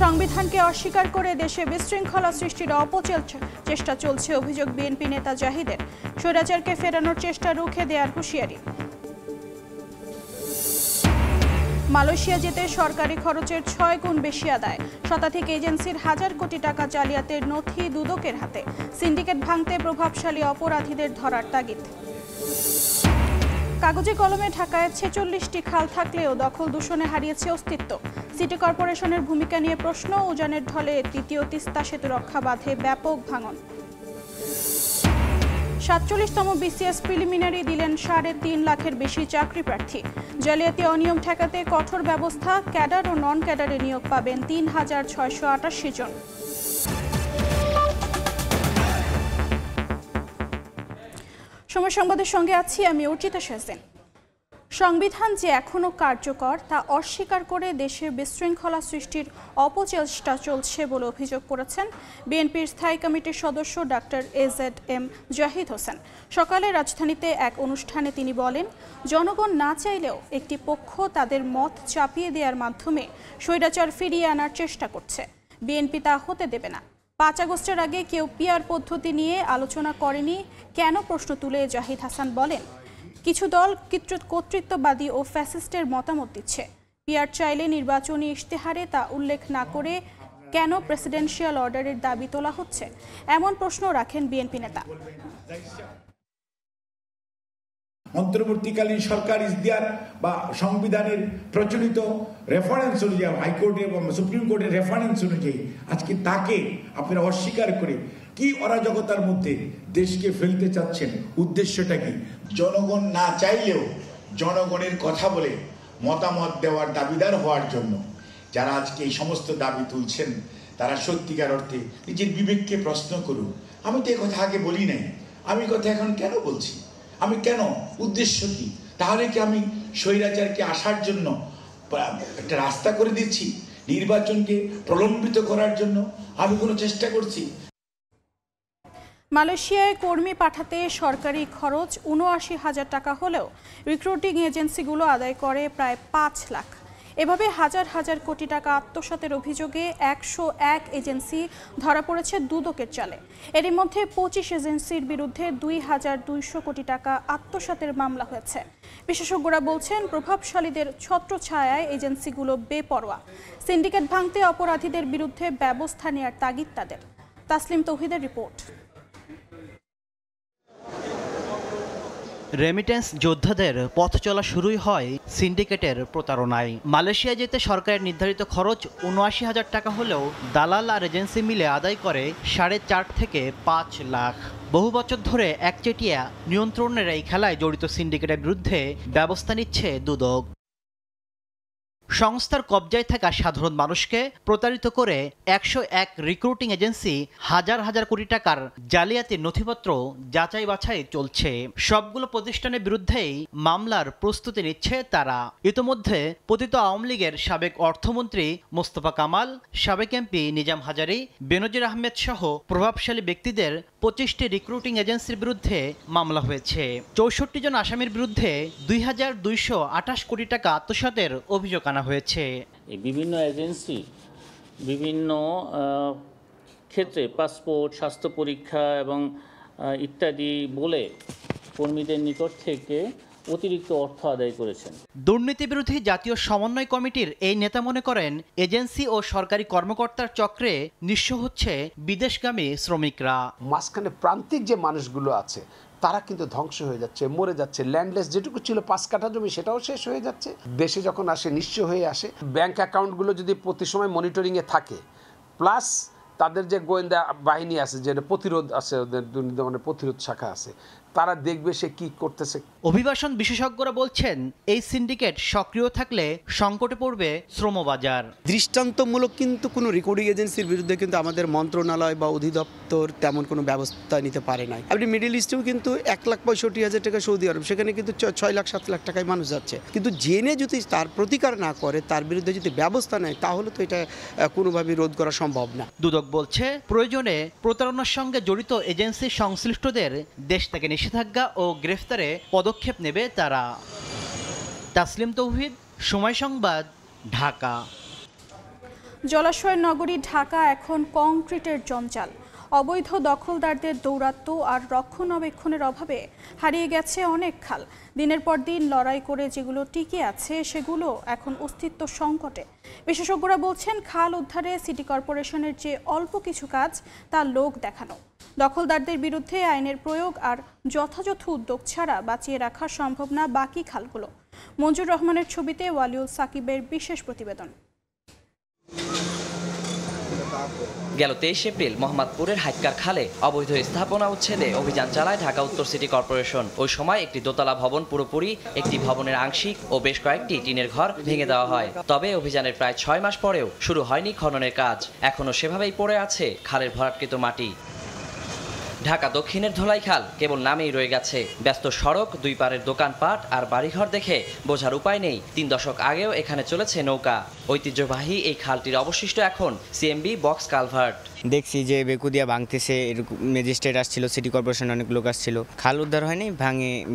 সংবিধানকে অস্বীকার করে দেশে বিশৃঙ্খলা সৃষ্টির অপচেষ্টা চলছে অভিযোগ বিএনপি নেতা জাহিদের। স্বৈরাচারকে ফেরানোর চেষ্টা রুখে দেওয়ার হুঁশিয়ারি। মালয়েশিয়া যেতে সরকারি খরচের 6 গুণ বেশি আদায়। শতাধিক এজেন্সির হাজার কোটি টাকা জালিয়াতের নথি দুদকের হাতে। সিন্ডিকেট ভাঙতে প্রভাবশালী অপরাধীদের ধরার তাগিদ। কাগজে কলমে ঢাকায় 46টি খাল থাকলেও দখল দূষণে হারিয়েছে অস্তিত্ব। সিটি কর্পোরেশনের ভূমিকা নিয়ে প্রশ্ন। উজানের ঢলে দ্বিতীয় তিস্তা সেতু রক্ষা বাঁধে ব্যাপক ভাঙন। 47তম বিসিএস প্রিলিমিনারি দিলেন 3.5 লাখের বেশি চাকরি প্রার্থী। জালিয়াতি অনিয়ম ঠেকাতে কঠোর ব্যবস্থা। ক্যাডার ও নন ক্যাডারে নিয়োগ পাবেন 3688 জন। সময় সংবাদের সঙ্গে আছি আমি অর্চিতা শেজেন। সংবিধান যে এখনো কার্যকর তা অস্বীকার করে দেশে বিশৃঙ্খলা সৃষ্টির অপচেষ্টা চলছে বলে অভিযোগ করেছেন বিএনপির স্থায়ী কমিটির সদস্য ডক্টর এজেড-এম জাহিদ হোসেন। সকালে রাজধানীতে এক অনুষ্ঠানে তিনি বলেন, জনগণ না চাইলেও একটি পক্ষ তাদের মত চাপিয়ে দেওয়ার মাধ্যমে স্বৈরাচার ফিরিয়ে আনার চেষ্টা করছে। বিএনপি তা হতে দেবে না। 5 আগস্টের আগে কেউ পিআর পদ্ধতি নিয়ে আলোচনা করেনি কেন প্রশ্ন তুলে জাহিদ হাসান বলেন, কিছু দল কর্তৃত্ববাদী ও ফ্যাসিস্টের মতামত দিচ্ছে। পিআর চাইলে নির্বাচনী ইশতেহারে তা উল্লেখ না করে কেন প্রেসিডেন্সিয়াল অর্ডারের দাবি তোলা হচ্ছে, এমন প্রশ্ন রাখেন বিএনপি নেতা। অন্তর্বর্তীকালীন সরকার ইসদিয়ার বা সংবিধানের প্রচলিত রেফারেন্স অনুযায়ী, হাইকোর্টে এবং সুপ্রিম কোর্টের রেফারেন্স অনুযায়ী আজকে তাকে আপনারা অস্বীকার করে কি অরাজকতার মধ্যে দেশকে ফেলতে চাচ্ছেন? উদ্দেশ্যটা কি? জনগণ না চাইলেও জনগণের কথা বলে মতামত দেওয়ার দাবিদার হওয়ার জন্য যারা আজকে এই সমস্ত দাবি তুলছেন তারা সত্যিকার অর্থে নিজের বিবেককে প্রশ্ন করুন। আমি তো এই কথা আগে বলি নাই, আমি কথা এখন কেন বলছি? আমি কেন? উদ্দেশ্য কি? তাহলে কি আমি স্বৈরাচারকে আসার জন্য একটা রাস্তা করে দিচ্ছি? নির্বাচনকে প্রলম্বিত করার জন্য আমি কোনো চেষ্টা করছি? মালয়েশিয়ায় কর্মী পাঠাতে সরকারি খরচ ৭৯,০০০ টাকা হলেও রিক্রুটিং এজেন্সিগুলো আদায় করে প্রায় ৫ লাখ। এভাবে হাজার হাজার কোটি টাকা আত্মসাতের অভিযোগে ১০১ এজেন্সি ধরা পড়েছে দুদকের জালে। এরই মধ্যে ২৫ এজেন্সির বিরুদ্ধে ২,২০০ কোটি টাকা আত্মসাতের মামলা হয়েছে। বিশেষজ্ঞরা বলছেন, প্রভাবশালীদের ছত্রছায়ায় এজেন্সিগুলো বেপরোয়া। সিন্ডিকেট ভাঙতে অপরাধীদের বিরুদ্ধে ব্যবস্থা নেওয়ার তাগিদ তাদের। তাসলিম তৌহিদের রিপোর্ট। রেমিটেন্স যোদ্ধাদের পথ চলা শুরুই হয় সিন্ডিকেটের প্রতারণায়। মালয়েশিয়া যেতে সরকারের নির্ধারিত খরচ ৭৯,০০০ টাকা হলেও দালাল আর এজেন্সি মিলে আদায় করে ৪.৫ থেকে ৫ লাখ। বহু বছর ধরে একচেটিয়া নিয়ন্ত্রণের এই খেলায় জড়িত সিন্ডিকেটের বিরুদ্ধে ব্যবস্থা নিচ্ছে দুদক। সংস্থার কবজায় থাকা সাধারণ মানুষকে প্রতারিত করে ১০১ রিক্রুটিং এজেন্সি হাজার হাজার কোটি টাকার জালিয়াতির নথিপত্র যাচাই বাছাই চলছে। সবগুলো প্রতিষ্ঠানের বিরুদ্ধেই মামলার প্রস্তুতি নিচ্ছে তারা। ইতোমধ্যে পতিত আওয়ামী লীগের সাবেক অর্থমন্ত্রী মোস্তফা কামাল, সাবেক এমপি নিজাম হাজারী, বেনজির আহমেদ সহ প্রভাবশালী ব্যক্তিদের ২৫টি রিক্রুটিং এজেন্সির বিরুদ্ধে মামলা হয়েছে। ৬৪ জন আসামির বিরুদ্ধে ২,২২৮ কোটি টাকা আত্মসাতের অভিযোগ আনা হয়েছে। বিভিন্ন এজেন্সি বিভিন্ন ক্ষেত্রে পাসপোর্ট, স্বাস্থ্য পরীক্ষা এবং ইত্যাদি বলে কর্মীদের নিকট থেকে অতিরিক্ত অর্থ আদায় করেছেন। দুর্নীতি বিরোধী জাতীয় সমন্বয় কমিটির এই নেতা মনে করেন, এজেন্সি ও সরকারি কর্মকর্তার চক্রে নিঃস্ব হচ্ছে বিদেশগামী শ্রমিকরা। মাঝখানে প্রান্তিক যে মানুষগুলো আছে তারা কিন্তু ধ্বংস হয়ে যাচ্ছে, মরে যাচ্ছে। ল্যান্ডলেস যেটুকু ছিল ৫ কাঠা জমি সেটাও শেষ হয়ে যাচ্ছে। দেশে যখন আসে নিঃস্ব হয়ে আসে। ব্যাংক অ্যাকাউন্টগুলো যদি প্রতি সময় মনিটরিংয়ে থাকে, প্লাস তাদের যে গোয়েন্দা বাহিনী আছে, যে প্রতিরোধ আছে, ওদের দুর্নীতি দমনের প্রতিরোধ শাখা আছে, তারা দেখবে সে কি করতেছে। অভিবাসন বিশেষজ্ঞরা বলছেন, এই সিন্ডিকেট সক্রিয় থাকলে সংকটে পড়বে শ্রমবাজার। দৃষ্টান্তমূলক কিন্তু কোনো রেকর্ডিং এজেন্সির বিরুদ্ধে কিন্তু আমাদের মন্ত্রণালয় বা অধিদপ্তর তেমন কোনো ব্যবস্থা নিতে পারে নাই। আপনি মিডল ইস্টেও কিন্তু ১,৬৫,০০০ টাকা সৌদি আরব, সেখানে কিন্তু ৬ লাখ ৭ লাখ টাকায় মানুষ যাচ্ছে। কিন্তু জেনে যদি তার প্রতিকার না করে, তার বিরুদ্ধে যদি ব্যবস্থা নেয়, তাহলে তো এটা কোনোভাবেই রোধ করা সম্ভব না। দুদক বলছে, প্রয়োজনে প্রতারণার সঙ্গে জড়িত এজেন্সি সংশ্লিষ্টদের দেশ থেকে নিষেধাজ্ঞা ও গ্রেফতারে পদক্ষেপ নেবে তারা। তাসলিম তৌহিদ, সময় সংবাদ, ঢাকা। জলাশয় নগরী ঢাকা এখন কংক্রিটের জঞ্জাল। অবৈধ দখলদারদের দৌরাত্ম্য আর রক্ষণাবেক্ষণের অভাবে হারিয়ে গেছে অনেক খাল। দিনের পর দিন লড়াই করে যেগুলো টিকে আছে সেগুলো এখন অস্তিত্ব সংকটে। বিশেষজ্ঞরা বলছেন, খাল উদ্ধারে সিটি কর্পোরেশনের যে অল্প কিছু কাজ তা লোক দেখানো। দখলদারদের বিরুদ্ধে আইনের প্রয়োগ আর যথাযথ উদ্যোগ ছাড়া বাঁচিয়ে রাখা সম্ভব না বাকি খালগুলো। মঞ্জুর রহমানের ছবিতে ওয়ালিউল সাকিবের বিশেষ প্রতিবেদন। গেল 23 এপ্রিল মোহাম্মদপুরের হাইক্কার খালে অবৈধ স্থাপনা উচ্ছেদে অভিযান চালায় ঢাকা উত্তর সিটি কর্পোরেশন। ওই সময় একটি দোতলা ভবন পুরোপুরি, একটি ভবনের আংশিক ও বেশ কয়েকটি টিনের ঘর ভেঙে দেওয়া হয়। তবে অভিযানের প্রায় 6 মাস পরেও শুরু হয়নি খননের কাজ। এখনও সেভাবেই পড়ে আছে খালের ভরাটকৃত মাটি। ঢাকা দক্ষিণের ধোলাই খাল কেবল নামেই রয়ে গেছে। ব্যস্ত সড়ক, দুই পারের দোকানপাট আর বাড়িঘর দেখে বোঝার উপায় নেই 3 দশক আগেও এখানে চলেছে নৌকা। ঐতিহ্যবাহী এই খালটির অবশিষ্ট এখন সিএমবি বক্স কালভার্ট। দেখছি যে বেকুদিয়া ভাঙতেছে, এরকম ম্যাজিস্ট্রেট আসছিল, সিটি কর্পোরেশন অনেক লোক আসছিল, খাল উদ্ধার হয়নি,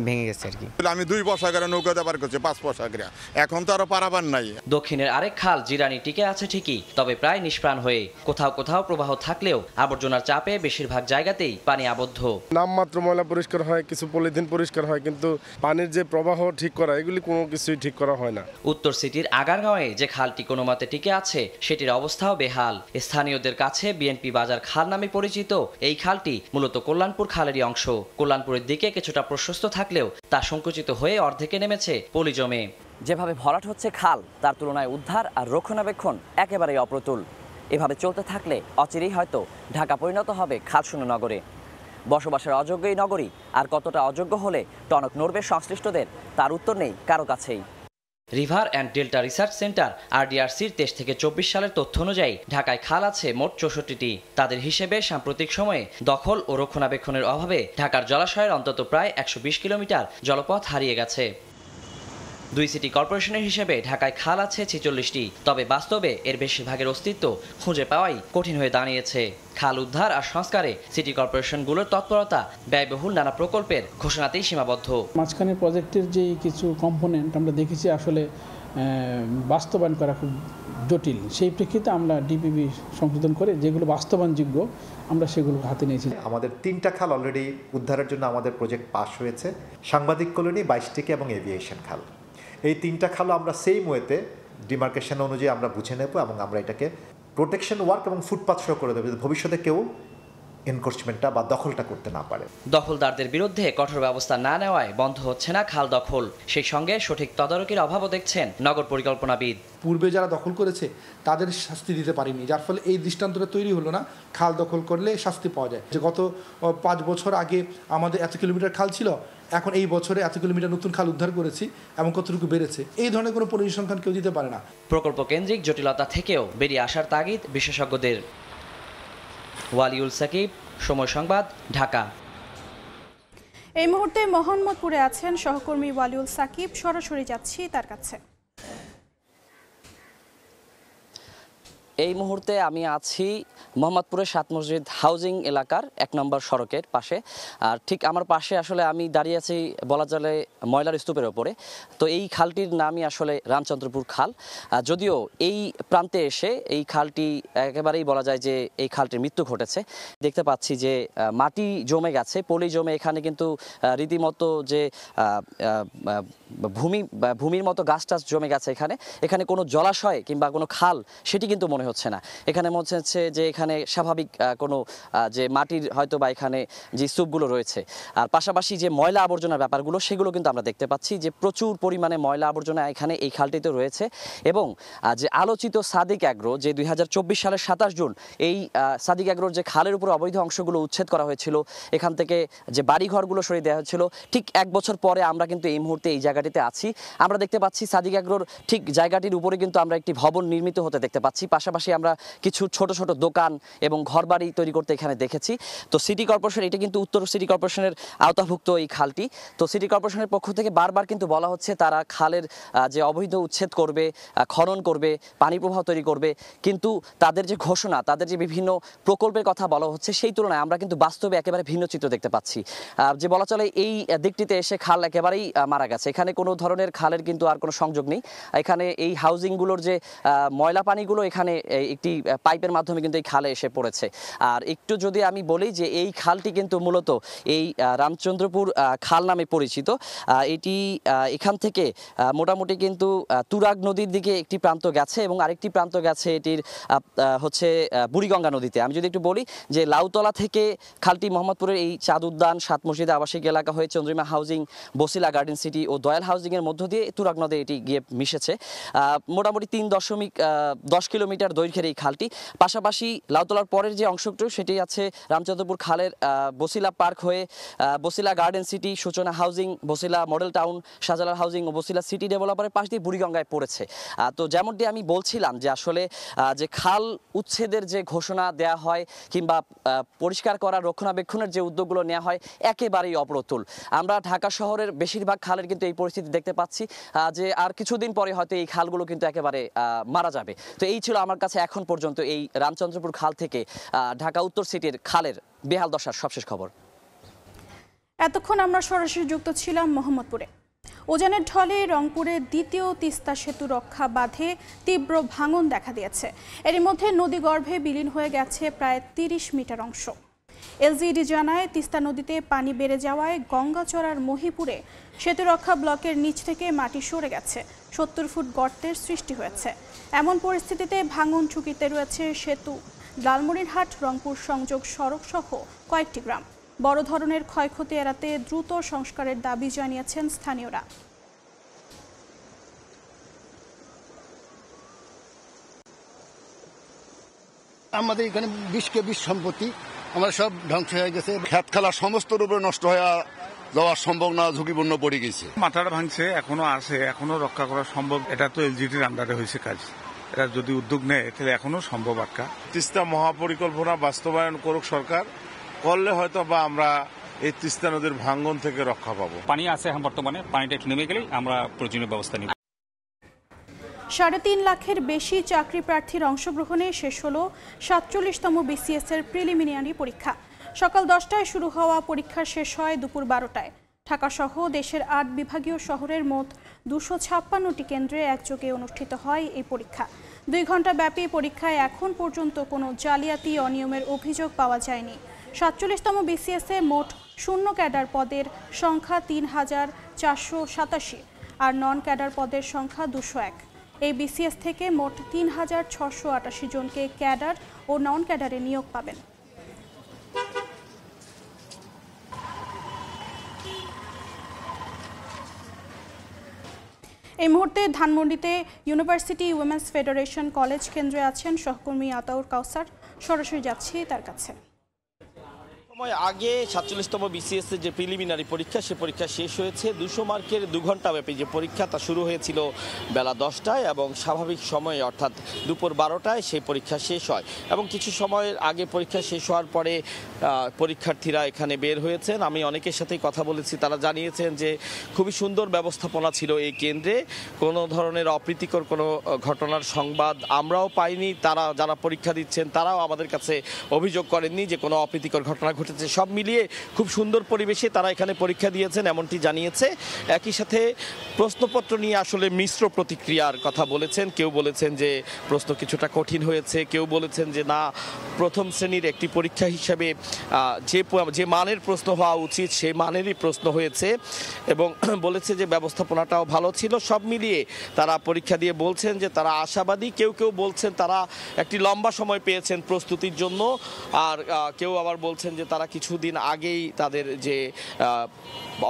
ভেঙে গেছে আর কি। আমি 2 পয়সা করে নৌকাতে পার করছি, 5 পয়সা করে, এখন তো আরো পারাবার নাই। দক্ষিণের আরেক খাল জিরানি টিকে আছে ঠিকই, তবে প্রায় নিষ্প্রাণ হয়ে। কোথাও কোথাও প্রবাহ থাকলেও আবর্জনার চাপে বেশিরভাগ জায়গাতেই পানি আবদ্ধ। নামমাত্র ময়লা পরিষ্কার হয়, কিছু পলিথিন পরিষ্কার হয়, কিন্তু পানির যে প্রবাহ ঠিক করা, এগুলি কোনো কিছুই ঠিক করা হয় না। উত্তর সিটির আগারগাঁওয়ে যে খালটি কোনো মতে টিকে আছে সেটির অবস্থাও বেহাল। স্থানীয়দের কাছে বিএনপি বাজার খাল নামে পরিচিত এই খালটি মূলত কল্যাণপুর খালেরই অংশ। কল্যাণপুরের দিকে কিছুটা প্রশস্ত থাকলেও তা সংকুচিত হয়ে অর্ধেকে নেমেছে পলি জমে। যেভাবে ভরাট হচ্ছে খাল, তার তুলনায় উদ্ধার আর রক্ষণাবেক্ষণ একেবারেই অপ্রতুল। এভাবে চলতে থাকলে অচিরেই হয়তো ঢাকা পরিণত হবে খালশূন্য নগরে। বসবাসের অযোগ্য এই নগরী আর কতটা অযোগ্য হলে টনক নড়বে সংশ্লিষ্টদের, তার উত্তর নেই কারো কাছেই। River and delta research centre RDRCর 23 থেকে 24 সালের তথ্য অনুযায়ী ঢাকায় খাল আছে মোট 64টি। তাদের হিসেবে সাম্প্রতিক সময়ে দখল ও রক্ষণাবেক্ষণের অভাবে ঢাকার জলাশয়ের অন্তত প্রায় 120 কিলোমিটার জলপথ হারিয়ে গেছে। 2 সিটি কর্পোরেশনের হিসেবে ঢাকায় খাল আছে 46টি, তবে বাস্তবে এর বেশিরভাগের অস্তিত্ব খুঁজে পাওয়াই কঠিন হয়ে দাঁড়িয়েছে। খাল উদ্ধার আর সংস্কারে সিটি কর্পোরেশনগুলোর তৎপরতা ব্যয়বহুল নানা প্রকল্পের ঘোষণাতেই সীমাবদ্ধ। মাঝখানে প্রজেক্টের যে কিছু কম্পোনেন্ট আমরা দেখেছি আসলে বাস্তবায়ন করা খুব জটিল। সেই প্রেক্ষিতে আমরা ডিপিবি সংশোধন করে যেগুলো বাস্তবায়নযোগ্য আমরা সেগুলো হাতে নিয়েছি। আমাদের 3টা খাল অলরেডি উদ্ধারের জন্য আমাদের প্রজেক্ট পাস হয়েছে, সাংবাদিক কলোনি, 22টিকে এবং এভিয়েশন খাল। এই 3টা খালও আমরা সেম ওয়েতে ডিমার্কেশন অনুযায়ী আমরা বুঝে নেব এবং আমরা এটাকে প্রোটেকশন ওয়ার্ক এবং ফুটপাথ শো করে দেবো, ভবিষ্যতে কেউ এনক্রোচমেন্টটা বা দখলটা করতে না পারে। দখলদারদের বিরুদ্ধে কঠোর ব্যবস্থা না নেওয়ায় বন্ধ হচ্ছে না খাল দখল। সেই সঙ্গে সঠিক তদারকির অভাবও দেখছেন নগর পরিকল্পনাবিদ। পূর্বে যারা দখল করেছে তাদের শাস্তি দিতে পারিনি, যার ফলে এই দৃষ্টান্তটা তৈরি হলো না। খাল দখল করলে শাস্তি পাওয়া যায়। যে গত 5 বছর আগে আমাদের এত কিলোমিটার খাল ছিল, এখন এই বছরে এত কিলোমিটার নতুন খাল উদ্ধার করেছি এবং কতটুকু বেড়েছে, এই ধরনের কোনো পরিসংখ্যান কেউ দিতে পারে না। প্রকল্প কেন্দ্রিক জটিলতা থেকেও বেরিয়ে আসার তাগিদ বিশেষজ্ঞদের। ওয়ালিউল সাকিব, সময় সংবাদ, ঢাকা। এই মুহূর্তে মোহাম্মদপুরে আছেন সহকর্মী ওয়ালিউল সাকিব, সরাসরি যাচ্ছি তার কাছে। এই মুহূর্তে আমি আছি মোহাম্মদপুরের 7 মসজিদ হাউজিং এলাকার 1 নম্বর সড়কের পাশে। আর ঠিক আমার পাশে আসলে আমি দাঁড়িয়ে আছি বলা চলে ময়লার স্তূপের ওপরে। তো এই খালটির নামই আসলে রামচন্দ্রপুর খাল। যদিও এই প্রান্তে এসে এই খালটি একেবারেই বলা যায় যে এই খালটির মৃত্যু ঘটেছে। দেখতে পাচ্ছি যে মাটি জমে গেছে, পলি জমে এখানে কিন্তু রীতিমতো যে ভূমির মতো গাছ টাছ জমে গেছে। এখানে কোনো জলাশয় কিংবা কোনো খাল সেটি কিন্তু মনে হচ্ছে না। এখানে মনে হচ্ছে যে এখানে স্বাভাবিক কোনো যে মাটির হয়তো বা এখানে যে স্তূপগুলো রয়েছে। আর পাশাপাশি যে ময়লা আবর্জনার ব্যাপারগুলো সেগুলো কিন্তু আমরা দেখতে পাচ্ছি যে প্রচুর পরিমাণে ময়লা আবর্জনা এখানে এই খালটিতে রয়েছে। এবং যে আলোচিত সাদিক অ্যাগ্রো, যে 2024 সালের 27 জুন এই সাদিক অ্যাগ্রোর যে খালের উপর অবৈধ অংশগুলো উচ্ছেদ করা হয়েছিল, এখান থেকে যে বাড়িঘরগুলো সরিয়ে দেওয়া হয়েছিল, ঠিক 1 বছর পরে আমরা কিন্তু এই মুহূর্তে এই জায়গাটিতে আছি। আমরা দেখতে পাচ্ছি সাদিক অ্যাগ্রোর ঠিক জায়গাটির উপরে কিন্তু আমরা একটি ভবন নির্মিত হতে দেখতে পাচ্ছি। পাশাপাশি আমরা কিছু ছোট ছোট দোকান এবং ঘরবাড়ি তৈরি করতে এখানে দেখেছি। তো সিটি কর্পোরেশন, এটা কিন্তু উত্তর সিটি কর্পোরেশনের আওতাভুক্ত এই খালটি। তো সিটি কর্পোরেশনের পক্ষ থেকে বারবার কিন্তু বলা হচ্ছে তারা খালের যে অবৈধ উচ্ছেদ করবে, খনন করবে, পানি প্রবাহ তৈরি করবে, কিন্তু তাদের যে ঘোষণা, তাদের যে বিভিন্ন প্রকল্পের কথা বলা হচ্ছে, সেই তুলনায় আমরা কিন্তু বাস্তবে একেবারে ভিন্ন চিত্র দেখতে পাচ্ছি। যে বলা চলে এই দিকটিতে এসে খাল একেবারেই মারা গেছে। এখানে কোনো ধরনের খালের কিন্তু আর কোনো সংযোগ নেই। এখানে এই হাউজিংগুলোর যে ময়লা পানিগুলো এখানে একটি পাইপের মাধ্যমে কিন্তু এই খালে এসে পড়েছে। আর একটু যদি আমি বলি যে এই খালটি কিন্তু মূলত এই রামচন্দ্রপুর খাল নামে পরিচিত। এটি এখান থেকে মোটামুটি কিন্তু তুরাগ নদীর দিকে একটি প্রান্ত গেছে এবং আরেকটি প্রান্ত গেছে এটির হচ্ছে বুড়িগঙ্গা নদীতে। আমি যদি একটু বলি যে লাউতলা থেকে খালটি মোহাম্মদপুরের এই চাঁদ উদ্যান, সাত মসজিদ আবাসিক এলাকা হয়ে Chandrima housing, Basila garden city ও দয়াল হাউজিং এর মধ্য দিয়ে তুরাগ নদে এটি গিয়ে মিশেছে। মোটামুটি 3.10 কিলোমিটার দৈর্ঘ্যের এই খালটি। পাশাপাশি লাউতলার পরের যে অংশটুকু সেটি আছে রামচন্দ্রপুর খালের বসিলা পার্ক হয়ে Basila garden city, Suchona housing, Basila model town, Shahjalal housing ও বসিলা সিটি ডেভেলপারের পাশ দিয়ে বুড়িগঙ্গায় পড়েছে। তো যেমনটি আমি বলছিলাম যে আসলে যে খাল উচ্ছেদের যে ঘোষণা দেয়া হয় কিংবা পরিষ্কার করা, রক্ষণাবেক্ষণের যে উদ্যোগগুলো নেওয়া হয় একেবারেই অপ্রতুল। আমরা ঢাকা শহরের বেশিরভাগ খালের কিন্তু এই পরিস্থিতি দেখতে পাচ্ছি যে আর কিছুদিন পরে হয়তো এই খালগুলো কিন্তু একেবারে মারা যাবে। তো এই ছিল আমার কাছে এখন পর্যন্ত এই রামচন্দ্রপুর খাল থেকে ঢাকা উত্তর সিটির খালের বেহাল দশার সবশেষ খবর। এতক্ষণ আমরা সরাসরি যুক্ত ছিলাম মোহাম্মদপুরে। উজানের ঢলে রংপুরে দ্বিতীয় তিস্তা সেতু রক্ষা বাঁধে তীব্র ভাঙন দেখা দিয়েছে। এর মধ্যে নদীগর্ভে বিলীন হয়ে গেছে প্রায় 30 মিটার অংশ। এলজিইডি জানায় তিস্তা নদীতে পানি বেড়ে যাওয়ায় গঙ্গাচড়ার মহিপুরে সেতু রক্ষা ব্লকের নিচ থেকে মাটি সরে গেছে, 70 ফুট গর্তের সৃষ্টি হয়েছে। এমন পরিস্থিতিতে ভাঙন ঝুঁকিতে রয়েছে সেতু, লালমনিরহাট রংপুর সংযোগ সড়ক সহ কয়েকটি গ্রাম। বড় ধরনের ক্ষয়ক্ষতি এড়াতে দ্রুত সংস্কারের দাবি জানিয়েছেন স্থানীয়রা। আমাদের এখানে 20 কে 20 সম্পত্তি আমরা সব ধ্বংস হয়ে গেছে। খেত খালা সমস্ত রূপে নষ্ট হয়ে যাওয়ার সম্ভব না, ঝুঁকিপূর্ণ পড়ে গেছে। মাথাটা ভাঙছে, এখনো আছে, এখনো রক্ষা করা সম্ভব। এটা তো এলজিডির আন্ডারে হয়েছে কাজ, এটা যদি উদ্যোগ নেয় তাহলে এখনো সম্ভব আটকা। তিস্তা মহাপরিকল্পনা বাস্তবায়ন করুক সরকার, করলে হয়তো বা আমরা এই তিস্তা নদীর ভাঙ্গন থেকে রক্ষা পাবো। পানি আছে এখন বর্তমানে, পানিটা একটু নেমে গেলেই আমরা প্রয়োজনীয় ব্যবস্থা নিব। 3.5 লাখের বেশি চাকরি প্রার্থীর অংশগ্রহণে শেষ হলো 47তম বিসিএস এর প্রিলিমিনারি পরীক্ষা। সকাল 10টায় শুরু হওয়া পরীক্ষা শেষ হয় দুপুর 12টায়। ঢাকা সহ দেশের 8 বিভাগীয় শহরের মোট 256টি কেন্দ্রে একযোগে অনুষ্ঠিত হয় এই পরীক্ষা। 2 ঘন্টা ব্যাপী পরীক্ষায় এখন পর্যন্ত কোনো জালিয়াতি অনিয়মের অভিযোগ পাওয়া যায়নি। 47তম বিসিএস এ মোট শূন্য ক্যাডার পদের সংখ্যা 3487 আর নন ক্যাডার পদের সংখ্যা 201। এই বিসিএস থেকে মোট 3688 জনকে ক্যাডার ও নন ক্যাডারে নিয়োগ পাবেন। এই মুহূর্তে ধানমন্ডিতে ইউনিভার্সিটি উইমেন্স ফেডারেশন কলেজ কেন্দ্রে আছেন সহকর্মী আতাউর কাউসার। সরাসরি যাচ্ছি তার কাছে। সময় আগে 47তম বিসিএস এর যে প্রিলিমিনারি পরীক্ষা, সে পরীক্ষা শেষ হয়েছে। 200 মার্কের 2 ঘন্টা ব্যাপী যে পরীক্ষা, তা শুরু হয়েছিল বেলা 10টায় এবং স্বাভাবিক সময়ে অর্থাৎ দুপুর 12টায় সেই পরীক্ষা শেষ হয়। এবং কিছু সময়ের আগে পরীক্ষা শেষ হওয়ার পরে পরীক্ষার্থীরা এখানে বের হয়েছেন। আমি অনেকের সাথেই কথা বলেছি, তারা জানিয়েছেন যে খুবই সুন্দর ব্যবস্থাপনা ছিল এই কেন্দ্রে, কোনো ধরনের অপ্রীতিকর কোনো ঘটনার সংবাদ আমরাও পাইনি। তারা যারা পরীক্ষা দিচ্ছেন তারাও আমাদের কাছে অভিযোগ করেননি যে কোনো অপ্রীতিকর ঘটনা ঘটেছে। সব মিলিয়ে খুব সুন্দর পরিবেশে তারা এখানে পরীক্ষা দিয়েছেন এমনটি জানিয়েছে। একই সাথে প্রশ্নপত্র নিয়ে আসলে মিশ্র প্রতিক্রিয়ার কথা বলেছেন। কেউ বলেছেন যে প্রশ্ন কিছুটা কঠিন হয়েছে, কেউ বলেছেন যে না, প্রথম শ্রেণীর একটি পরীক্ষা হিসাবে যে মানের প্রশ্ন হওয়া উচিত সেই মানেরই প্রশ্ন হয়েছে এবং বলেছে যে ব্যবস্থাপনাটাও ভালো ছিল। সব মিলিয়ে তারা পরীক্ষা দিয়ে বলছেন যে তারা আশাবাদী। কেউ কেউ বলছেন তারা একটি লম্বা সময় পেয়েছেন প্রস্তুতির জন্য, আর কেউ আবার বলছেন যে তারা কিছুদিন আগেই তাদের যে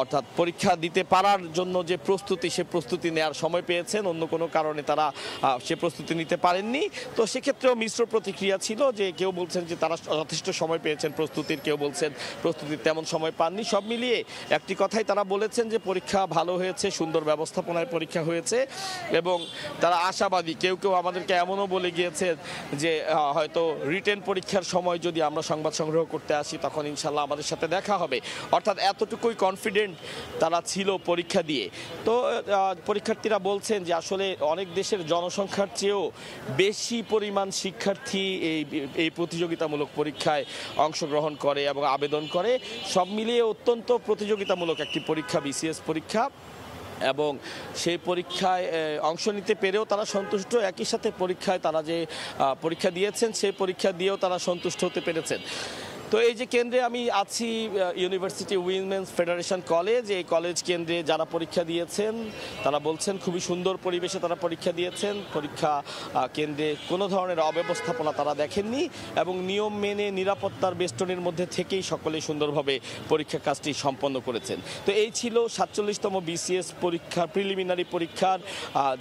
অর্থাৎ পরীক্ষা দিতে পারার জন্য যে প্রস্তুতি, সে প্রস্তুতি নেওয়ার সময় পেয়েছেন, অন্য কোনো কারণে তারা সে প্রস্তুতি নিতে পারেননি। তো সেক্ষেত্রেও মিশ্র প্রতিক্রিয়া ছিল, যে কেউ বলছেন যে তারা যথেষ্ট সময় পেয়েছেন প্রস্তুতির, কেউ বলছেন প্রস্তুতির তেমন সময় পাননি। সব মিলিয়ে একটি কথাই তারা বলেছেন যে পরীক্ষা ভালো হয়েছে, সুন্দর ব্যবস্থাপনায় পরীক্ষা হয়েছে এবং তারা আশাবাদী। কেউ কেউ আমাদেরকে এমনও বলে গিয়েছেন যে হয়তো রিটেন পরীক্ষার সময় যদি আমরা সংবাদ সংগ্রহ করতে আসি তখন ইনশাল্লাহ আমাদের সাথে দেখা হবে। অর্থাৎ এতটুকুই কনফিডেন্ট তারা ছিল পরীক্ষা দিয়ে। তো পরীক্ষার্থীরা বলছেন যে আসলে অনেক দেশের জনসংখ্যার চেয়েও বেশি পরিমাণ শিক্ষার্থী এই প্রতিযোগিতামূলক পরীক্ষায় অংশগ্রহণ করে এবং আবেদন করে। সব মিলিয়ে অত্যন্ত প্রতিযোগিতামূলক একটি পরীক্ষা বিসিএস পরীক্ষা এবং সেই পরীক্ষায় অংশ নিতে পেরেও তারা সন্তুষ্ট, একই সাথে পরীক্ষায় তারা যে পরীক্ষা দিয়েছেন সেই পরীক্ষা দিয়েও তারা সন্তুষ্ট হতে পেরেছেন। তো এই যে কেন্দ্রে আমি আছি ইউনিভার্সিটি উইমেন্স ফেডারেশন কলেজ, এই কলেজ কেন্দ্রে যারা পরীক্ষা দিয়েছেন তারা বলছেন খুবই সুন্দর পরিবেশে তারা পরীক্ষা দিয়েছেন। পরীক্ষা কেন্দ্রে কোনো ধরনের অব্যবস্থাপনা তারা দেখেননি এবং নিয়ম মেনে নিরাপত্তার বেষ্টনীর মধ্যে থেকেই সকলে সুন্দরভাবে পরীক্ষা কাজটি সম্পন্ন করেছেন। তো এই ছিল 47তম বিসিএস পরীক্ষার প্রিলিমিনারি পরীক্ষার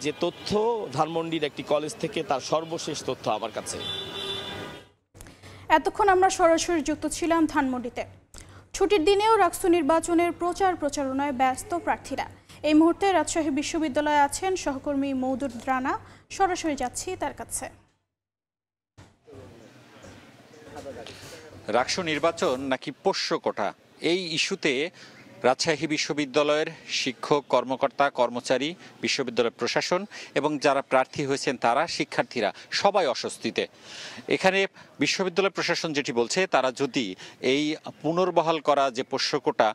যে তথ্য ধানমন্ডির একটি কলেজ থেকে, তার সর্বশেষ তথ্য আমার কাছে। এতক্ষণ আমরা সরাসরি যুক্ত ছিলাম ধানমন্ডিতে। ছুটির দিনেও রাকসু নির্বাচনের প্রচারণায় ব্যস্ত প্রার্থীরা। এই মুহূর্তে রাজশাহী বিশ্ববিদ্যালয়ে আছেন সহকর্মী মওদুদ রানা, সরাসরি যাচ্ছি তার কাছে। রাকসু নির্বাচন নাকি পোষ্য কোটা, এই ইস্যুতে রাজশাহী বিশ্ববিদ্যালয়ের শিক্ষক, কর্মকর্তা, কর্মচারী, বিশ্ববিদ্যালয় প্রশাসন এবং যারা প্রার্থী হয়েছেন তারা, শিক্ষার্থীরা সবাই অস্বস্তিতে। এখানে বিশ্ববিদ্যালয় প্রশাসন যেটি বলছে, তারা যদি এই পুনর্বহাল করা যে পোষ্য কোটা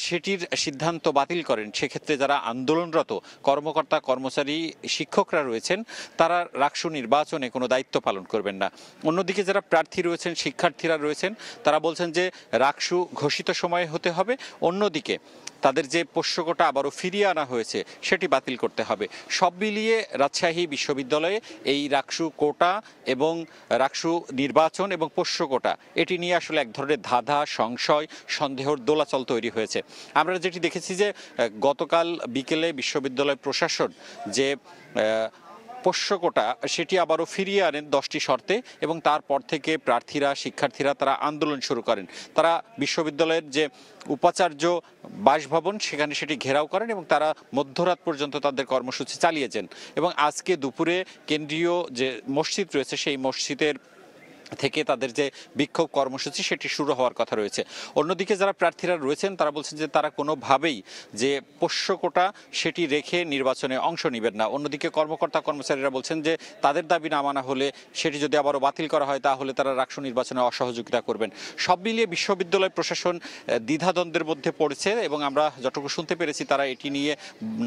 সেটির সিদ্ধান্ত বাতিল করেন, সেক্ষেত্রে যারা আন্দোলনরত কর্মকর্তা, কর্মচারী, শিক্ষকরা রয়েছেন তারা রাকসু নির্বাচনে কোনো দায়িত্ব পালন করবেন না। অন্যদিকে যারা প্রার্থী রয়েছেন, শিক্ষার্থীরা রয়েছেন, তারা বলছেন যে রাকসু ঘোষিত সময়ে হতে হবে, অন্যদিকে তাদের যে পোষ্য কোটা আবারও ফিরিয়ে আনা হয়েছে সেটি বাতিল করতে হবে। সব মিলিয়ে রাজশাহী বিশ্ববিদ্যালয়ে এই রাকসু কোটা এবং রাকসু নির্বাচন এবং পোষ্য কোটা এটি নিয়ে আসলে এক ধরনের ধাঁধা, সংশয়, সন্দেহর দোলাচল তৈরি হয়েছে। আমরা যেটি দেখেছি যে গতকাল বিকেলে বিশ্ববিদ্যালয় প্রশাসন যে পোষ্য কোটা সেটি আবারও ফিরিয়ে আনেন 10টি শর্তে এবং তারপর থেকে প্রার্থীরা, শিক্ষার্থীরা তারা আন্দোলন শুরু করেন। তারা বিশ্ববিদ্যালয়ের যে উপাচার্য বাসভবন সেখানে সেটি ঘেরাও করেন এবং তারা মধ্যরাত পর্যন্ত তাদের কর্মসূচি চালিয়েছেন এবং আজকে দুপুরে কেন্দ্রীয় যে মসজিদ রয়েছে সেই মসজিদের থেকে তাদের যে বিক্ষোভ কর্মসূচি সেটি শুরু হওয়ার কথা রয়েছে। অন্যদিকে যারা প্রার্থীরা রয়েছেন তারা বলছেন যে তারা কোনোভাবেই যে পোষ্য কোটা সেটি রেখে নির্বাচনে অংশ নেবেন না। অন্যদিকে কর্মকর্তা, কর্মচারীরা বলছেন যে তাদের দাবি না মানা হলে, সেটি যদি আবারও বাতিল করা হয়, তাহলে তারা রাকসু নির্বাচনে অসহযোগিতা করবেন। সব মিলিয়ে বিশ্ববিদ্যালয় প্রশাসন দ্বিধাদ্বন্দ্বের মধ্যে পড়েছে এবং আমরা যতটুকু শুনতে পেরেছি তারা এটি নিয়ে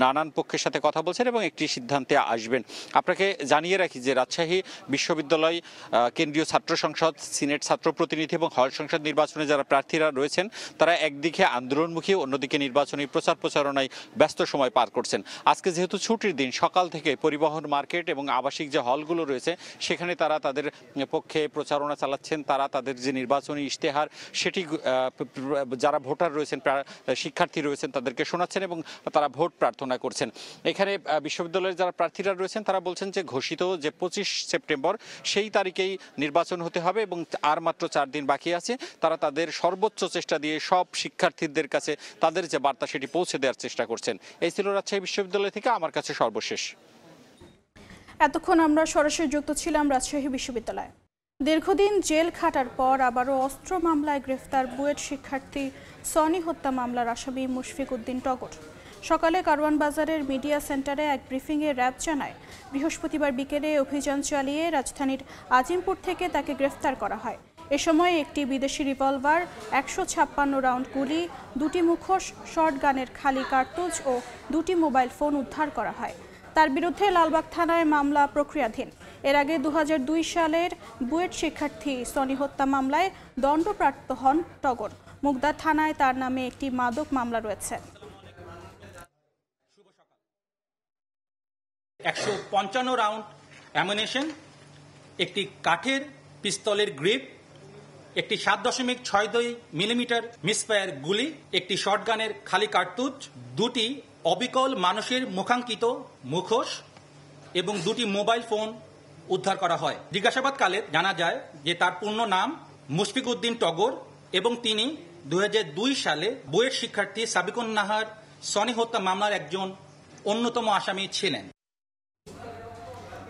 নানান পক্ষের সাথে কথা বলছেন এবং একটি সিদ্ধান্তে আসবেন। আপনাকে জানিয়ে রাখি যে রাজশাহী বিশ্ববিদ্যালয় কেন্দ্রীয় ছাত্র সংসদ, সিনেট ছাত্র প্রতিনিধি এবং হল সংসদ নির্বাচনে যারা প্রার্থীরা রয়েছেন তারা একদিকে আন্দোলনমুখী, অন্যদিকে নির্বাচনী প্রচারণায় ব্যস্ত সময় পার করছেন। আজকে যেহেতু ছুটির দিন, সকাল থেকে পরিবহন, মার্কেট এবং আবাসিক যে হলগুলো রয়েছে সেখানে তারা তাদের পক্ষে প্রচারণা চালাচ্ছেন। তারা তাদের যে নির্বাচনী ইশতেহার সেটি যারা ভোটার রয়েছেন, শিক্ষার্থী রয়েছেন তাদেরকে শোনাচ্ছেন এবং তারা ভোট প্রার্থনা করছেন। এখানে বিশ্ববিদ্যালয়ের যারা প্রার্থীরা রয়েছেন তারা বলছেন যে ঘোষিত যে 25 সেপ্টেম্বর সেই তারিখেই নির্বাচন হতে হবে এবং আর মাত্র 4 দিন বাকি আছে। তারা তাদের সর্বোচ্চ চেষ্টা দিয়ে সব শিক্ষার্থীদের কাছে তাদের যে বার্তা সেটি পৌঁছে দেওয়ার চেষ্টা করছেন। এই ছিল রাজশাহী বিশ্ববিদ্যালয় থেকে আমার কাছে সর্বশেষ। এতক্ষণ আমরা সরাসরি যুক্ত ছিলাম রাজশাহী বিশ্ববিদ্যালয়ে। দীর্ঘদিন জেল খাটার পর আবারও অস্ত্র মামলায় গ্রেফতার বুয়েট শিক্ষার্থী সনি হত্যা মামলার আসামি মুশফিক উদ্দিন টগর। সকালে কারওয়ান বাজারের মিডিয়া সেন্টারে এক ব্রিফিংয়ে র্যাব জানায় বৃহস্পতিবার বিকেলে অভিযান চালিয়ে রাজধানীর আজিমপুর থেকে তাকে গ্রেফতার করা হয়। এ সময় একটি বিদেশি রিভলভার, 156 রাউন্ড গুলি, 2টি মুখোশ, শর্টগানের খালি কার্তুজ ও 2টি মোবাইল ফোন উদ্ধার করা হয়। তার বিরুদ্ধে লালবাগ থানায় মামলা প্রক্রিয়াধীন। এর আগে 2002 সালের বুয়েট শিক্ষার্থী সনি হত্যা মামলায় দণ্ডপ্রাপ্ত হন টগর। মুগদা থানায় তার নামে একটি মাদক মামলা রয়েছে। 155 রাউন্ড অ্যামুনিশন, একটি কাঠের পিস্তলের গ্রিপ, একটি 7.62 মিলিমিটার মিসফায়ার গুলি, একটি শটগানের খালি কার্তুজ, 2টি অবিকল মানুষের মুখাঙ্কিত মুখোশ এবং 2টি মোবাইল ফোন উদ্ধার করা হয়। জিজ্ঞাসাবাদকালে জানা যায় যে তার পূর্ণ নাম মুশফিক উদ্দিন টগর এবং তিনি 2002 সালে বুয়েট শিক্ষার্থী সাবিকুন নাহার সনি হত্যা মামলার একজন অন্যতম আসামি ছিলেন।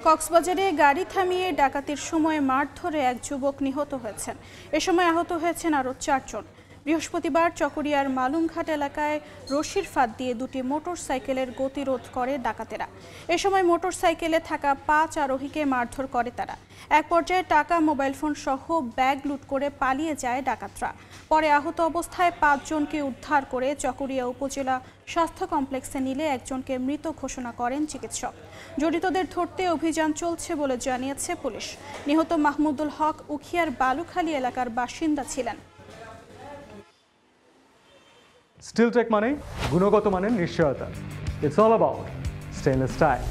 কক্সবাজারে গাড়ি থামিয়ে ডাকাতির সময় মারধরে এক যুবক নিহত হয়েছেন। এ সময় আহত হয়েছেন আরও 4 জন। বৃহস্পতিবার চকরিয়ার মালুমঘাট এলাকায় রশির ফাঁদ দিয়ে দুটি মোটর সাইকেলের গতিরোধ করে ডাকাতেরা। এ সময় মোটর সাইকেলে থাকা 5 আরোহীকে মারধর করে তারা। এক পর্যায়ে টাকা, মোবাইল ফোন সহ ব্যাগ লুট করে পালিয়ে যায় ডাকাতরা। পরে আহত অবস্থায় 5 জনকে উদ্ধার করে চকরিয়া উপজেলা স্বাস্থ্য কমপ্লেক্সে নিলে একজনকে মৃত ঘোষণা করেন চিকিৎসক। জড়িতদের ধরতে অভিযান চলছে বলে জানিয়েছে পুলিশ। নিহত মাহমুদুল হক উখিয়ার বালুখালী এলাকার বাসিন্দা ছিলেন। স্টিলটেক মানে গুণগত মানের নিশ্চয়তা। It's all about stainless style.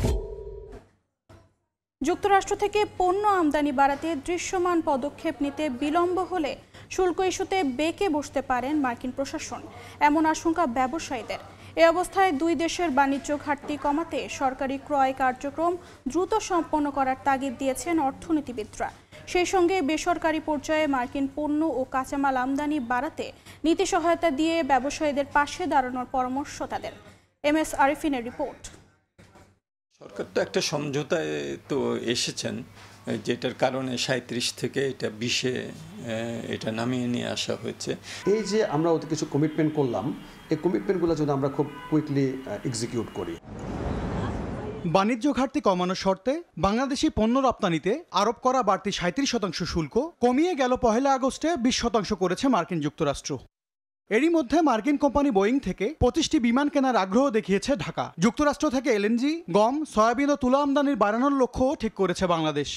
যুক্তরাষ্ট্র থেকে পণ্য আমদানি বাড়াতে দৃশ্যমান পদক্ষেপ নিতে বিলম্ব হলে শুল্ক ইস্যুতে বেঁকে বসতে পারেন মার্কিন প্রশাসন, এমন আশঙ্কা ব্যবসায়ীদের। এ অবস্থায় দুই দেশের বাণিজ্য ঘাটতি কমাতে সরকারি ক্রয় কার্যক্রম দ্রুত সম্পন্ন করার তাগিদ দিয়েছেন অর্থনীতিবিদরা। সেই সঙ্গে বেসরকারি পর্যায়ে মার্কিন পণ্য ও কাঁচামাল আমদানি বাড়াতে নীতি সহায়তা দিয়ে ব্যবসায়ীদের পাশে দাঁড়ানোর পরামর্শ তাদের। MS আরিফিনের report. সরকার তো একটা সমঝোতায় তো এসেছেন, যেটার কারণে 37 থেকে এটা 20-এ এটা নামিয়ে নিয়ে আসা হয়েছে। এই যে আমরা ওদের কিছু কমিটমেন্ট করলাম, এই কমিটমেন্টগুলো যদি আমরা খুব কুইকলি এক্সিকিউট করি। বাণিজ্য ঘাটতি কমানোর শর্তে বাংলাদেশি পণ্য রপ্তানিতে আরোপ করা বাড়তি 37% শুল্ক কমিয়ে গেল 1 আগস্টে 20% করেছে মার্কিন যুক্তরাষ্ট্র। এরই মধ্যে মার্কিন কোম্পানি বোয়িং থেকে 25টি বিমান কেনার আগ্রহ দেখিয়েছে ঢাকা। যুক্তরাষ্ট্র থেকে LNG, গম, সয়াবিন ও তুলা আমদানির বাড়ানোর লক্ষ্যও ঠিক করেছে বাংলাদেশ।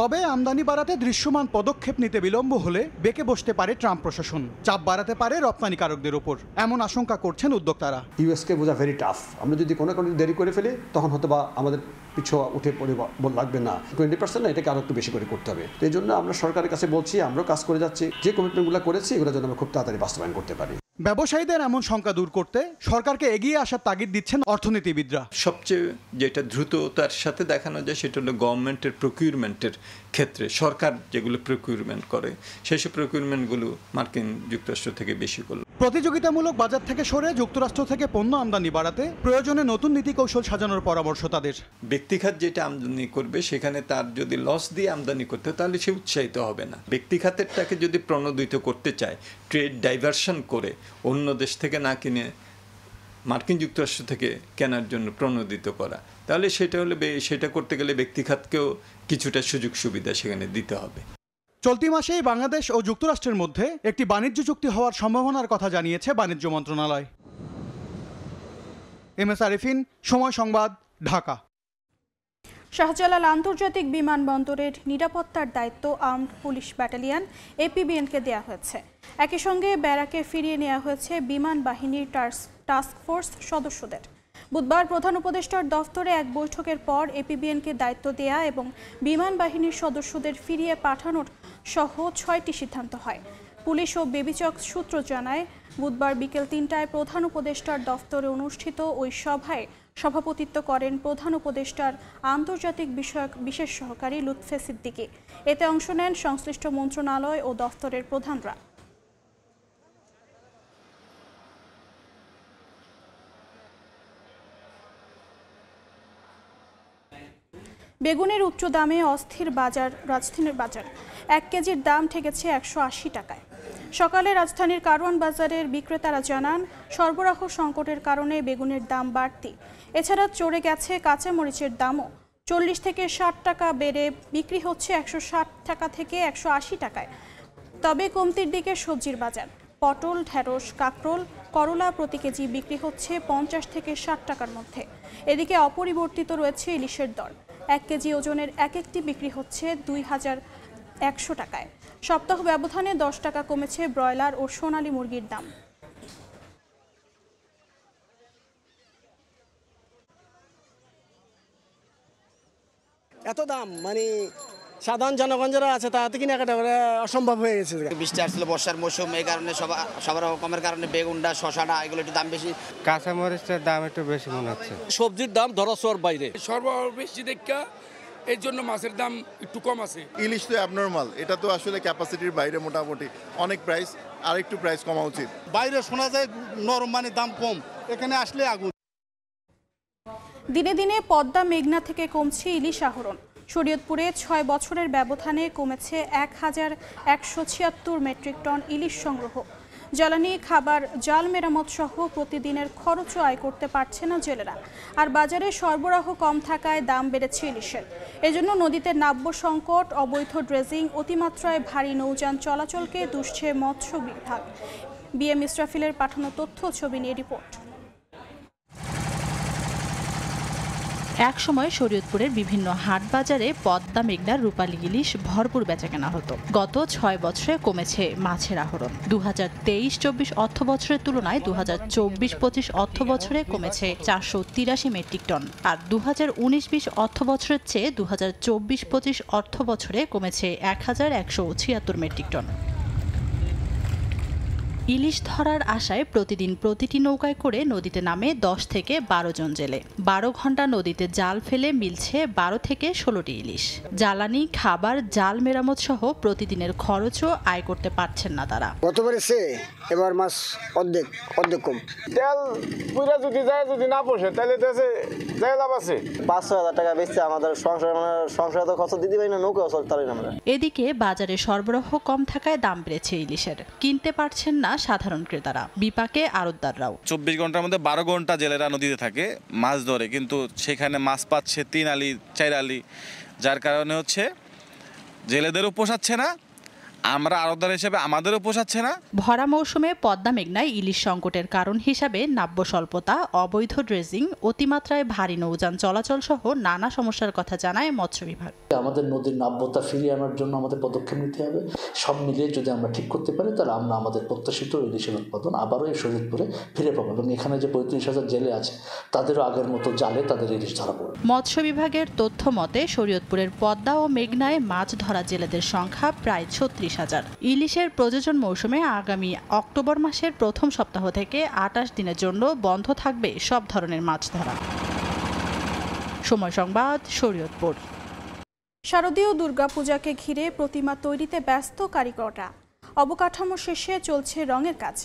তবে আমদানি বাড়াতে দৃশ্যমান পদক্ষেপ নিতে বিলম্ব হলে বেঁকে বসতে পারে ট্রাম্প প্রশাসন, চাপ বাড়াতে পারে রপ্তানিকারকদের ওপর, এমন আশঙ্কা করছেন উদ্যোক্তারা। ইউএসকে বোঝা ভেরি টাফ। আমরা যদি কোনো দেরি করে ফেলি তখন হয়তো বা আমাদের পিছু উঠে পড়ে লাগবে না, 20% না, এটাকে আরো একটু বেশি করে করতে হবে। এই জন্য আমরা সরকারের কাছে বলছি, আমরাও কাজ করে যাচ্ছি, যে কমিটমেন্টগুলো করেছি এগুলো যেন আমরা খুব তাড়াতাড়ি বাস্তবায়ন করতে পারি। ব্যবসায়ীদের এমন শঙ্কা দূর করতে সরকারকে এগিয়ে আসার তাগিদ দিচ্ছেন অর্থনীতিবিদরা। সবচেয়ে যেটা দ্রুততার সাথে দেখানো যায় সেটা হলো গভর্নমেন্টের প্রকিউরমেন্টের ক্ষেত্রে সরকার যেগুলো প্রকিউরমেন্ট করে সেসব প্রকিউরমেন্টগুলো মার্কিন যুক্তরাষ্ট্র থেকে বেশি করলো। প্রতিযোগিতামূলক বাজার থেকে সরে যুক্তরাষ্ট্র থেকে পণ্য আমদানি বাড়াতে প্রয়োজনে নতুন নীতি কৌশল সাজানোর পরামর্শ তাদের। ব্যক্তিখাত যেটা আমদানি করবে সেখানে তার যদি লস দিয়ে আমদানি করতে তাহলে সে উৎসাহিত হবে না। ব্যক্তিখাতেরটাকে যদি প্রণোদিত করতে চায়, ট্রেড ডাইভার্সন করে অন্য দেশ থেকে না কিনে মার্কিন যুক্তরাষ্ট্র থেকে কেনার জন্য প্রণোদিত করা, তাহলে সেটা করতে গেলে ব্যক্তিখাতকেও কিছুটা সুযোগ সুবিধা সেখানে দিতে হবে। চলতি মাসেই বাংলাদেশ ও যুক্তরাষ্ট্রের মধ্যে একটি বাণিজ্য চুক্তি হওয়ার সম্ভাবনার কথা জানিয়েছে বাণিজ্য মন্ত্রণালয়। MS আরিফিন, সময় সংবাদ, ঢাকা। শাহজালাল আন্তর্জাতিক বিমানবন্দরের নিরাপত্তার দায়িত্ব আর্মড পুলিশ ব্যাটালিয়ন APBNকে দেওয়া হয়েছে। একই সঙ্গে ব্যারাকে ফিরিয়ে নেওয়া হয়েছে বিমান বাহিনীর টাস্ক ফোর্স সদস্যদের। বুধবার প্রধান উপদেষ্টার দফতরে এক বৈঠকের পর APBNকে দায়িত্ব দেয়া এবং বিমান বাহিনীর সদস্যদের ফিরিয়ে পাঠানোর সহ 6টি সিদ্ধান্ত হয়। পুলিশ ও বেবিচক সূত্র জানায়, বুধবার বিকেল 3টায় প্রধান উপদেষ্টার দফতরে অনুষ্ঠিত ওই সভায় সভাপতিত্ব করেন প্রধান উপদেষ্টার আন্তর্জাতিক বিষয়ক বিশেষ সহকারী লুৎফে সিদ্দিকী। এতে অংশ নেন সংশ্লিষ্ট মন্ত্রণালয় ও দফতরের প্রধানরা। বেগুনের উচ্চ দামে অস্থির বাজার রাজধানীর বাজার। 1 কেজির দাম ঠেকেছে 180 টাকায়। সকালে রাজধানীর কারওয়ান বাজারের বিক্রেতারা জানান, সরবরাহ সংকটের কারণে বেগুনের দাম বাড়তি। এছাড়া চড়ে গেছে কাঁচামরিচের দামও। 40 থেকে 60 টাকা বেড়ে বিক্রি হচ্ছে 160 টাকা থেকে 180 টাকায়। তবে কমতির দিকে সবজির বাজার। পটল, ঢেঁড়স, কাঁকরোল, করলা প্রতি কেজি বিক্রি হচ্ছে 50 থেকে 60 টাকার মধ্যে। এদিকে অপরিবর্তিত রয়েছে ইলিশের দর। 1 কেজি ওজনের একটি বিক্রি হচ্ছে 2100 টাকায়। সপ্তাহ ব্যবধানে 10 টাকা কমেছে ব্রয়লার ও সোনালী মুরগির দাম। এত দাম মানে সাধারণ জনগণ যারা আছে তাতে কেনাকাটা করা অসম্ভব হয়ে গেছে। বৃষ্টি আসছিল, বর্ষার মৌসুম, এই কারণে সবার কমের কারণে বেগুনটা, শশাটা এগুলো একটু দাম বেশি। কাঁচামরিচের দাম একটু বেশি মনে হচ্ছে। সবজির দাম ধরাছোঁয়ার বাইরে। সরবরাহ বেশি দেখা এর জন্য মাছের দাম একটু কম আছে। ইলিশ তো অ্যাবনর্মাল, এটা তো আসলে ক্যাপাসিটির বাইরে, মোটামুটি অনেক প্রাইস, আর একটু প্রাইস কমা উচিত। বাইরে শোনা যায় নরম মানে দাম কম, এখানে আসলে আগুন। দিনে দিনে পদ্মা মেঘনা থেকে কমছে ইলিশ আহরণ। শরীয়তপুরে ৬ বছরের ব্যবধানে কমেছে ১,১৭৬ মেট্রিক টন ইলিশ সংগ্রহ। জ্বালানি, খাবার, জাল মেরামত সহ প্রতিদিনের খরচও আয় করতে পারছে না জেলেরা। আর বাজারে সরবরাহ কম থাকায় দাম বেড়েছে ইলিশের। এজন্য নদীতে নাব্য সংকট, অবৈধ ড্রেজিং, অতিমাত্রায় ভারী নৌযান চলাচলকে দুষছে মৎস্য বিভাগ। বিএম ইসরাফিলের পাঠানো তথ্য ছবি নিয়ে রিপোর্ট। এক সময় শরীয়তপুরের বিভিন্ন হাট বাজারে পদ্মা, মেঘনার রূপালী ইলিশ ভরপুর বেচাকেনা হতো। গত ৬ বছরে কমেছে মাছের আহরণ। 2023-24 অর্থ বছরের তুলনায় 2024-25 অর্থ বছরে কমেছে 483 মেট্রিক টন, আর 2019-20 অর্থ বছরের চেয়ে 2024-25 অর্থ বছরে কমেছে 1176 মেট্রিক টন। ইলিশ ধরার আশায় প্রতিদিন প্রতিটি নৌকায় করে নদীতে নামে 10 থেকে 12 জন জেলে। 12 ঘন্টা নদীতে জাল ফেলে মিলছে 12 থেকে 16টি ইলিশ। জ্বালানি, খাবার, জাল মেরামত সহ প্রতিদিনের খরচও আয় করতে পারছেন না তারা। গতবারে এবার মাছ অর্ধেক কম। তেল পুরা যদি যায়, যদি না পোষে তাহলে দেশে যায় লাভ আছে। 500,000 টাকা বেচতে আমাদের সংসার তো খরচ দিতে পারি না, নৌকা চলতে পারি না আমরা। এদিকে বাজারে সরবরাহ কম থাকায় দাম বেড়েছে ইলিশের। কিনতে পারছেন না সাধারণ ক্রেতারা, বিপাকে আড়তদাররাও। 24 ঘন্টার মধ্যে 12 ঘন্টা জেলেরা নদীতে থাকে, মাছ ধরে, কিন্তু সেখানে মাছ পাচ্ছে 3 আলি 4 আলি, যার কারণে হচ্ছে জেলেদেরও পোষাচ্ছে না, আমরা আড়তদার হিসেবে আমাদেরও পোষাচ্ছে না। ভরা মৌসুমে পদ্মা, মেঘনায় ইলিশ সংকটের কারণ হিসাবে নাব্য স্বল্পতা, অবৈধ ড্রেজিং, অতিমাত্রায় ভারী নৌযান চলাচল সহ নানা সমস্যার কথা জানায় মৎস্য বিভাগ। আমাদের নদীর নাব্যতা ফিরিয়ে আনার জন্য আমাদের পদক্ষেপ নিতে হবে। সব মিলিয়ে যদি আমরা ঠিক করতে পারি, তাহলে আমরা আমাদের প্রত্যাশিত ইলিশের উৎপাদন আবারও এই শরীয়তপুরে ফিরে পাবো, এবং এখানে যে 35,000 জেলে আছে তাদেরও আগের মতো জালে তাদের ইলিশ ধরা পড়বে। মৎস্য বিভাগের তথ্য মতে শরীয়তপুরের পদ্মা ও মেঘনায় মাছ ধরা জেলেদের সংখ্যা প্রায় 36,000। ইলিশের প্রজনন মৌসুমে আগামী অক্টোবর মাসের প্রথম সপ্তাহ থেকে 28 দিনের জন্য বন্ধ থাকবে সব ধরনের মাছ ধরা। সময় সংবাদ, শরীয়তপুর। শারদীয় দুর্গাপূজাকে ঘিরে প্রতিমা তৈরিতে ব্যস্ত কারিগররা। অবকাঠামো শেষে চলছে রঙের কাজ।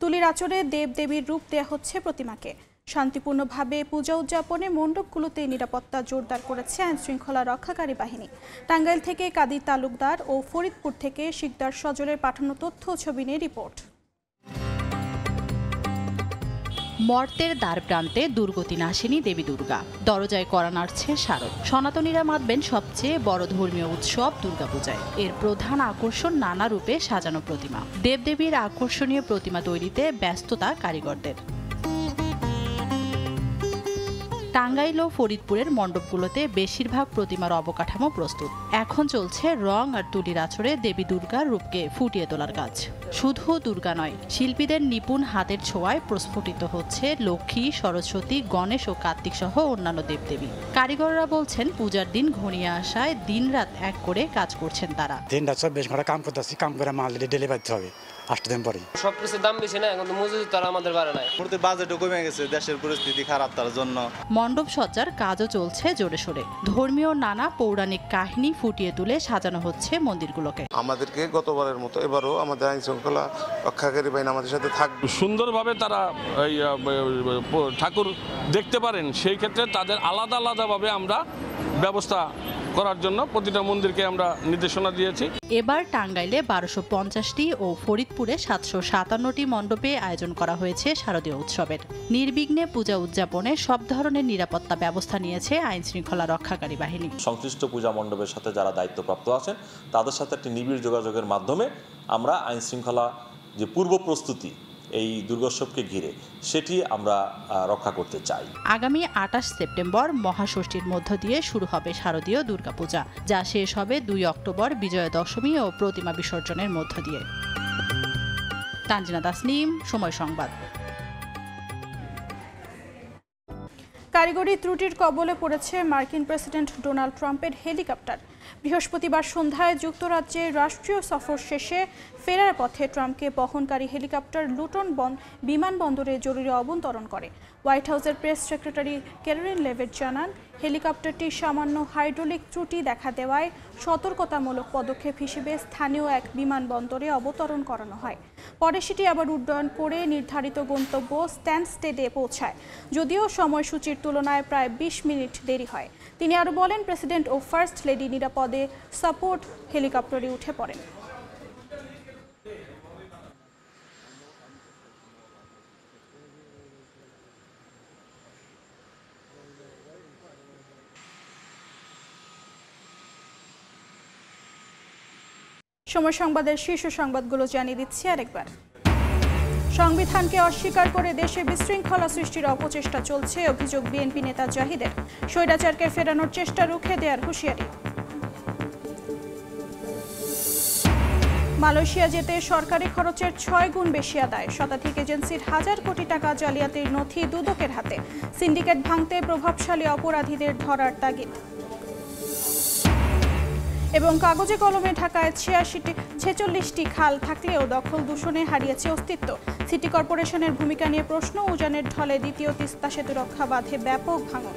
তুলির আঁচড়ে দেবদেবীর রূপ দেয়া হচ্ছে প্রতিমাকে। শান্তিপূর্ণভাবে পূজা উদযাপনে মণ্ডপগুলোতে নিরাপত্তা জোরদার করেছে আইনশৃঙ্খলা রক্ষাকারী বাহিনী। টাঙ্গাইল থেকে কাদির তালুকদার ও ফরিদপুর থেকে শিকদার সজলের পাঠানো তথ্য ছবি নিয়ে রিপোর্ট। মর্তের দ্বার প্রান্তে দুর্গতি নাশিনী দেবী দুর্গা, দরজায় করা নাড়ছে শারদ। সনাতনীরা মাতবেন সবচেয়ে বড় ধর্মীয় উৎসব দুর্গাপূজায়। এর প্রধান আকর্ষণ নানা রূপে সাজানো প্রতিমা। দেবদেবীর আকর্ষণীয় প্রতিমা তৈরিতে ব্যস্ততা কারিগরদের। টাঙ্গাইল ও ফরিদপুরের মণ্ডপগুলোতে বেশিরভাগ প্রতিমার অবকাঠামো প্রস্তুত। এখন চলছে রং আর তুলির আঁচড়ে দেবী দুর্গার রূপকে ফুটিয়ে তোলার কাজ। শুধু দুর্গা নয়, শিল্পীদের নিপুণ হাতের ছোঁয়ায় প্রস্ফুটিত হচ্ছে লক্ষ্মী, সরস্বতী, গণেশ ও কার্তিক সহ অন্যান্য দেবদেবী। কারিগররা বলছেন পূজার দিন ঘনিয়ে আসায় দিনরাত এক করে কাজ করছেন তারা। দিনরাত 24 ঘন্টা কাম করতেছি, কাম করে মাল ডেলিভারি দিতে হবে 8 দিন পরে। সবকিছুর দাম বেশি না, এখন তো মজুরি তারা আমাদের বাড়ে নাই। বাজেটও কমে গেছে, দেশের পরিস্থিতি খারাপ, তার জন্য মণ্ডপ সজ্জার কাজও চলছে জোরে সোরে। ধর্মীয় নানা পৌরাণিক কাহিনী ফুটিয়ে তুলে সাজানো হচ্ছে মন্দিরগুলোকে। আমাদেরকে গতবারের মতো এবারও আমাদের আইন শৃঙ্খলা রক্ষাকারী বাহিনী আমাদের সাথে থাকবে। সুন্দরভাবে তারা ঠাকুর দেখতে পারেন, সেই ক্ষেত্রে তাদের আলাদা আলাদাভাবে আমরা ব্যবস্থা করার জন্য প্রতিটা মন্দিরকে আমরা নির্দেশনা দিয়েছি। এবার টাঙ্গাইলে 1250টি ও ফরিদপুরে 757টি মণ্ডপে আয়োজন করা হয়েছে শারদীয় উৎসবের। নির্বিঘ্নে পূজা উদযাপনে সব ধরনের নিরাপত্তা ব্যবস্থা নিয়েছে আইন শৃঙ্খলা রক্ষাকারী বাহিনী। সংশ্লিষ্ট পূজা মণ্ডপের সাথে যারা দায়িত্বপ্রাপ্ত আছেন তাদের সাথে একটি নিবিড় যোগাযোগের মাধ্যমে আমরা আইন শৃঙ্খলা যে পূর্ব প্রস্তুতি এই দুর্গোৎসবকে ঘিরে সেটি আমরা রক্ষা করতে চাই। আগামী 28 সেপ্টেম্বর মহাষষ্ঠীর মধ্য দিয়ে শুরু হবে শারদীয় দুর্গাপূজা, যা শেষ হবে 2 অক্টোবর বিজয়া দশমী ও প্রতিমা বিসর্জনের মধ্য দিয়ে। তানজিনা তাসনিম, সময় সংবাদ। কারিগরি ত্রুটির কবলে পড়েছে মার্কিন প্রেসিডেন্ট ডোনাল্ড ট্রাম্পের হেলিকপ্টার। বৃহস্পতিবার সন্ধ্যায় যুক্তরাজ্যে রাষ্ট্রীয় সফর শেষে ফেরার পথে ট্রাম্পকে বহনকারী হেলিকপ্টার লুটন বিমানবন্দরে জরুরি অবতরণ করে। হোয়াইট হাউসের প্রেস সেক্রেটারি ক্যারোলিন লেভিট জানান, হেলিকপ্টারটি সামান্য হাইড্রোলিক ত্রুটি দেখা দেওয়ায় সতর্কতামূলক পদক্ষেপ হিসেবে স্থানীয় এক বিমানবন্দরে অবতরণ করানো হয়। পরে সেটি আবার উড্ডয়ন করে নির্ধারিত গন্তব্য স্ট্যান্ডস্টেডে পৌঁছায়, যদিও সময়সূচির তুলনায় প্রায় 20 মিনিট দেরি হয়। তিনি আরও বলেন, প্রেসিডেন্ট ও ফার্স্ট লেডি নিরাপদে সাপোর্ট হেলিকপ্টারে উঠে পড়েন। সময় সংবাদের শীর্ষ সংবাদগুলো জানিয়ে দিচ্ছি আরেকবার। সংবিধানকে অস্বীকার করে দেশে বিশৃঙ্খলা সৃষ্টির অপচেষ্টা চলছে, অভিযোগ বিএনপি নেতা জাহিদের। স্বৈরাচারকে ফেরানোর চেষ্টা রুখে দেওয়ার হুঁশিয়ারি। মালয়েশিয়া যেতে সরকারি খরচের 6 গুণ বেশি আদায়, শতাধিক এজেন্সির হাজার কোটি টাকা জালিয়াতির নথি দুদকের হাতে। সিন্ডিকেট ভাঙতে প্রভাবশালী অপরাধীদের ধরার তাগিদ। এবং কাগজে কলমে ঢাকায় 46টি খাল থাকলেও দখল দূষণে হারিয়েছে অস্তিত্ব। সিটি কর্পোরেশনের ভূমিকা নিয়ে প্রশ্ন। উজানের ঢলে দ্বিতীয় তিস্তা সেতু রক্ষা বাঁধে ব্যাপক ভাঙন।